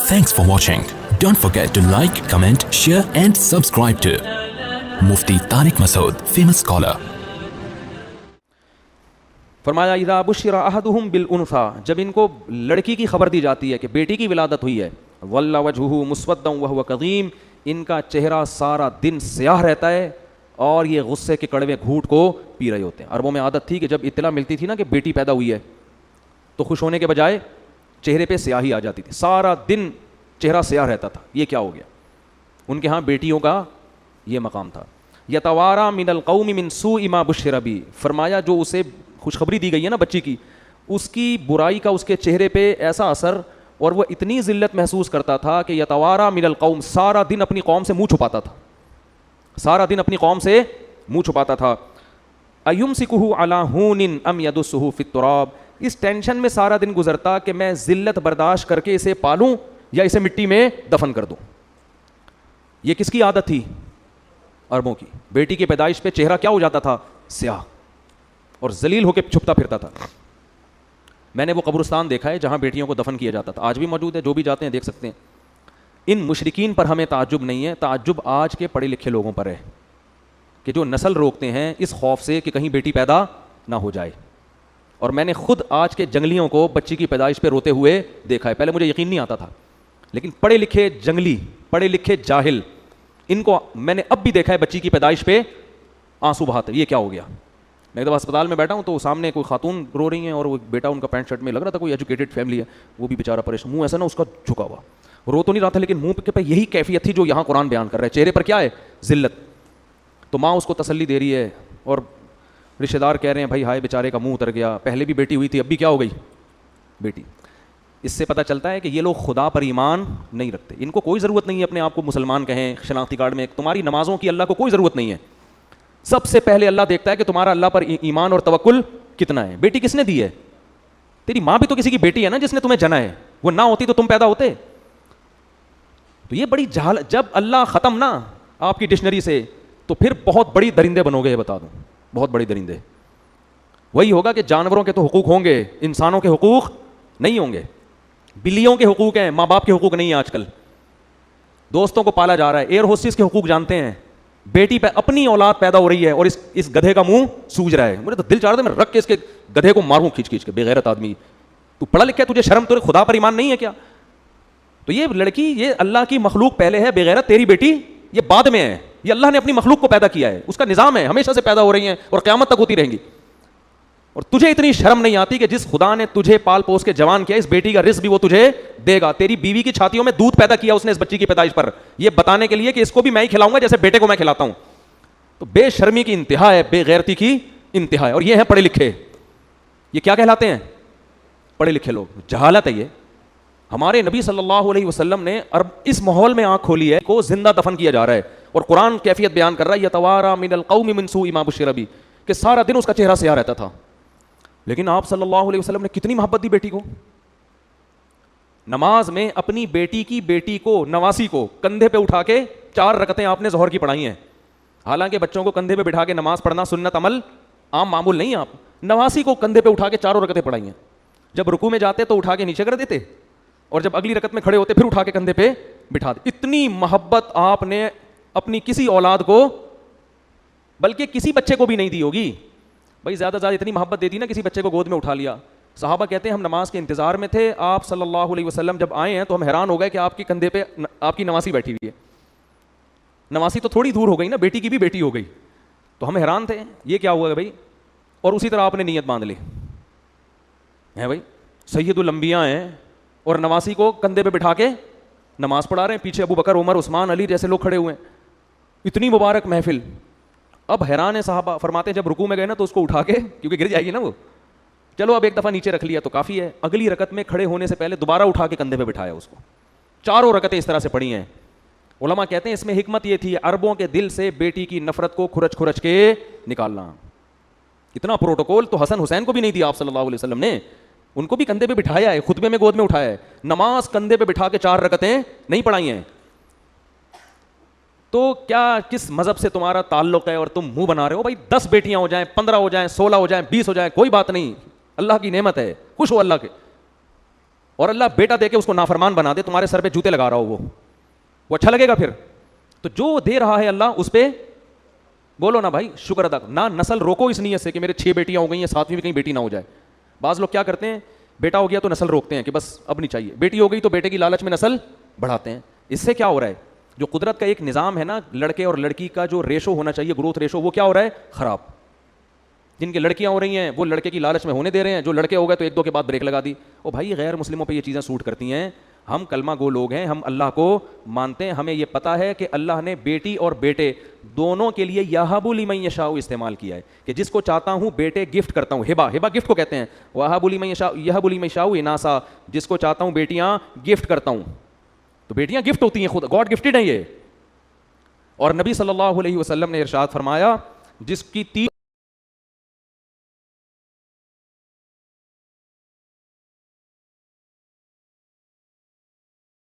Thanks for watching. Don't forget to like, comment, share and subscribe to Mufti Tariq Masood, famous scholar. فرمایا اذا بشر احدهم بالانثى، جب ان کو لڑکی کی خبر دی جاتی ہے کہ بیٹی کی ولادت ہوئی ہے، ظل وجهه مسودا وهو كظيم، ان کا چہرہ سارا دن سیاہ رہتا ہے اور یہ غصے کے کڑوے گھونٹ کو پی رہے ہوتے ہیں۔ عربوں میں عادت تھی کہ جب اطلاع ملتی تھی نا کہ بیٹی پیدا ہوئی ہے تو خوش ہونے کے بجائے چہرے پہ سیاہی آ جاتی تھی، سارا دن چہرہ سیاہ رہتا تھا۔ یہ کیا ہو گیا؟ ان کے ہاں بیٹیوں کا یہ مقام تھا۔ یتوارا من القوم من سوء ما بشر بہ، فرمایا جو اسے خوشخبری دی گئی ہے نا بچی کی، اس کی برائی کا اس کے چہرے پہ ایسا اثر، اور وہ اتنی ذلت محسوس کرتا تھا کہ یتوارا من القوم، سارا دن اپنی قوم سے منہ چھپاتا تھا، سارا دن اپنی قوم سے منہ چھپاتا تھا۔ ایمسکہ علی ہون ام یدسہ فی التراب، اس ٹینشن میں سارا دن گزرتا کہ میں ذلت برداشت کر کے اسے پالوں یا اسے مٹی میں دفن کر دوں۔ یہ کس کی عادت تھی؟ عربوں کی۔ بیٹی کی پیدائش پہ چہرہ کیا ہو جاتا تھا؟ سیاہ، اور ذلیل ہو کے چھپتا پھرتا تھا۔ میں نے وہ قبرستان دیکھا ہے جہاں بیٹیوں کو دفن کیا جاتا تھا، آج بھی موجود ہے، جو بھی جاتے ہیں دیکھ سکتے ہیں۔ ان مشرکین پر ہمیں تعجب نہیں ہے، تعجب آج کے پڑھے لکھے لوگوں پر ہے کہ جو نسل روکتے ہیں اس خوف سے کہ کہیں بیٹی پیدا نہ ہو جائے۔ اور میں نے خود آج کے جنگلیوں کو بچی کی پیدائش پہ روتے ہوئے دیکھا ہے، پہلے مجھے یقین نہیں آتا تھا، لیکن پڑھے لکھے جنگلی، پڑھے لکھے جاہل، ان کو میں نے اب بھی دیکھا ہے بچی کی پیدائش پہ آنسو بہاتے۔ یہ کیا ہو گیا؟ میں ایک دفعہ اسپتال میں بیٹھا ہوں تو سامنے کوئی خاتون رو رہی ہیں اور وہ بیٹا ان کا پینٹ شرٹ میں لگ رہا تھا کوئی ایجوکیٹڈ فیملی ہے، وہ بھی بیچارہ پریشان، منہ ایسا نا اس کا جھکا ہوا، رو تو نہیں رہا تھا لیکن منہ پہ یہی کیفیت تھی جو یہاں قرآن بیان کر رہا ہے، چہرے پر کیا ہے؟ ذلت۔ تو ماں اس کو تسلی دے رہی ہے اور رشتہ دار کہہ رہے ہیں بھائی ہائے بیچارے کا منہ اتر گیا، پہلے بھی بیٹی ہوئی تھی اب بھی کیا ہو گئی؟ بیٹی۔ اس سے پتہ چلتا ہے کہ یہ لوگ خدا پر ایمان نہیں رکھتے، ان کو کوئی ضرورت نہیں ہے اپنے آپ کو مسلمان کہیں شناختی کارڈ میں، تمہاری نمازوں کی اللہ کو کوئی ضرورت نہیں ہے۔ سب سے پہلے اللہ دیکھتا ہے کہ تمہارا اللہ پر ایمان اور توکل کتنا ہے۔ بیٹی کس نے دی ہے؟ تیری ماں بھی تو کسی کی بیٹی ہے نا جس نے تمہیں جنا ہے، وہ نہ ہوتی تو تم پیدا ہوتے۔ تو یہ بڑی جہالت، جب اللہ ختم نہ آپ کی ڈکشنری سے تو پھر بہت بڑی درندے بنو گے، یہ بتا دوں، بہت بڑی درندے۔ وہی ہوگا کہ جانوروں کے تو حقوق ہوں گے، انسانوں کے حقوق نہیں ہوں گے، بلیوں کے حقوق ہیں، ماں باپ کے حقوق نہیں ہیں۔ آج کل دوستوں کو پالا جا رہا ہے، ایئر ہوسٹس کے حقوق جانتے ہیں، بیٹی پہ اپنی اولاد پیدا ہو رہی ہے اور اس گدھے کا منہ سوج رہا ہے۔ مجھے تو دل چاہ رہا تھا میں رکھ کے اس کے گدھے کو ماروں کھینچ کھینچ کے، بے غیرت آدمی، تو پڑھا لکھا ہے، تجھے شرم، تجھے خدا پر ایمان نہیں ہے کیا؟ تو یہ لڑکی، یہ اللہ کی مخلوق پہلے ہے، بے غیرت تیری بیٹی یہ بعد میں ہے، یہ اللہ نے اپنی مخلوق کو پیدا کیا ہے، اس کا نظام ہے، ہمیشہ سے پیدا ہو رہی ہیں اور قیامت تک ہوتی رہیں گی۔ اور تجھے اتنی شرم نہیں آتی کہ جس خدا نے تجھے پال پوس کے جوان کیا، اس بیٹی کا رزق بھی وہ تجھے دے گا، تیری بیوی کی چھاتیوں میں دودھ پیدا کیا اس نے اس بچی کی پیدائش پر، یہ بتانے کے لیے کہ اس کو بھی میں ہی کھلاؤں گا جیسے بیٹے کو میں کھلاتا ہوں۔ تو بے شرمی کی انتہا ہے، بے غیرتی کی انتہا ہے، اور یہ ہے پڑھے لکھے۔ یہ کیا کہلاتے ہیں؟ پڑھے لکھے لوگ۔ جہالت ہے یہ۔ ہمارے نبی صلی اللہ علیہ وسلم نے اس ماحول میں آنکھ کھولی ہے کو زندہ دفن کیا جا رہا ہے، اور قرآن کیفیت بیان کر رہا ہے یتوارا من القوم من سوء ما بشر بہ، کہ سارا دن اس کا چہرہ سیاہ رہتا تھا۔ لیکن آپ صلی اللہ علیہ وسلم نے کتنی محبت دی بیٹی کو۔ نماز میں اپنی بیٹی کو نواسی کو کندھے پہ اٹھا کے 4 رکعتیں آپ نے ظہر کی پڑھائی ہیں۔ حالانکہ بچوں کو کندھے پہ بٹھا کے نماز پڑھنا سنت عمل عام معمول نہیں ہے، آپ نواسی کو کندھے پہ اٹھا کے 4 رکعتیں پڑھائی ہیں۔ جب رکوع میں جاتے تو اٹھا کے نیچے کر دیتے، اور جب اگلی رکعت میں کھڑے ہوتے پھر اٹھا کے کندھے پہ بٹھا دے۔ اتنی محبت آپ نے اپنی کسی اولاد کو، بلکہ کسی بچے کو بھی نہیں دی ہوگی۔ بھائی زیادہ زیادہ اتنی محبت دے دی نا، کسی بچے کو گود میں اٹھا لیا۔ صحابہ کہتے ہیں ہم نماز کے انتظار میں تھے، آپ صلی اللہ علیہ وسلم جب آئے ہیں تو ہم حیران ہو گئے کہ آپ کے کندھے پہ آپ کی نواسی بیٹھی ہوئی ہے۔ نواسی تو تھوڑی دور ہو گئی نا، بیٹی کی بھی بیٹی ہو گئی، تو ہم حیران تھے یہ کیا ہوا ہے بھائی۔ اور اسی طرح آپ نے نیت باندھ لی ہے بھائی، سید الانبیاء ہیں اور نواسی کو کندھے پہ بٹھا کے نماز پڑھا رہے ہیں، پیچھے ابو بکر، عمر، عثمان، علی جیسے لوگ کھڑے ہوئے ہیں، اتنی مبارک محفل۔ اب حیران ہے صحابہ، فرماتے ہیں جب رکوع میں گئے نا تو اس کو اٹھا کے، کیونکہ گر جائے گی نا وہ، چلو اب ایک دفعہ نیچے رکھ لیا تو کافی ہے، اگلی رکعت میں کھڑے ہونے سے پہلے دوبارہ اٹھا کے کندھے پہ بٹھایا اس کو، 4 رکعتیں اس طرح سے پڑھی ہیں۔ علماء کہتے ہیں اس میں حکمت یہ تھی عربوں کے دل سے بیٹی کی نفرت کو کھرچ کھرچ کے نکالنا۔ اتنا پروٹوکول تو حسن حسین کو بھی نہیں دیا آپ صلی اللہ علیہ وسلم نے، ان کو بھی کندھے پہ بٹھایا ہے، خطبے میں گود میں اٹھایا ہے، نماز کندھے پہ بٹھا کے 4 رکعتیں نہیں پڑھائی ہیں۔ تو کیا کس مذہب سے تمہارا تعلق ہے اور تم منہ بنا رہے ہو؟ بھائی 10 بیٹیاں ہو جائیں، 15 ہو جائیں، 16 ہو جائیں، 20 ہو جائیں، کوئی بات نہیں، اللہ کی نعمت ہے، خوش ہو اللہ کے۔ اور اللہ بیٹا دے کے اس کو نافرمان بنا دے, تمہارے سر پہ جوتے لگا رہا ہو, وہ اچھا لگے گا پھر؟ تو جو دے رہا ہے اللہ اس پہ بولو نا بھائی شکر ادا. نہ نسل روکو اس نیت سے کہ میرے 6 بیٹیاں ہو گئی ہیں, 7ویں بھی کہیں بیٹی نہ ہو جائے. بعض لوگ کیا کرتے ہیں, بیٹا ہو گیا تو نسل روکتے ہیں کہ بس اب نہیں چاہیے, بیٹی ہو گئی تو بیٹے کی لالچ میں نسل بڑھاتے ہیں. اس سے کیا ہو رہا ہے, جو قدرت کا ایک نظام ہے نا, لڑکے اور لڑکی کا جو ریشو ہونا چاہیے, گروتھ ریشو, وہ کیا ہو رہا ہے, خراب. جن کی لڑکیاں ہو رہی ہیں وہ لڑکے کی لالچ میں ہونے دے رہے ہیں, جو لڑکے ہو گئے تو 1-2 کے بعد بریک لگا دی. او بھائی غیر مسلموں پہ یہ چیزیں سوٹ کرتی ہیں. ہم کلمہ گو لوگ ہیں, ہم اللہ کو مانتے ہیں, ہمیں یہ پتا ہے کہ اللہ نے بیٹی اور بیٹے دونوں کے لیے یہب لمن یشاء استعمال کیا ہے, کہ جس کو چاہتا ہوں بیٹے گفٹ کرتا ہوں. ہبا گفٹ کو کہتے ہیں. وہب لمن یشاء یہب لمن یشاء اناسا, جس کو چاہتا ہوں بیٹیاں گفٹ کرتا ہوں. تو بیٹیاں گفٹ ہوتی ہیں, خود گاڈ گفٹڈ ہیں یہ. اور نبی صلی اللہ علیہ وسلم نے ارشاد فرمایا, جس کی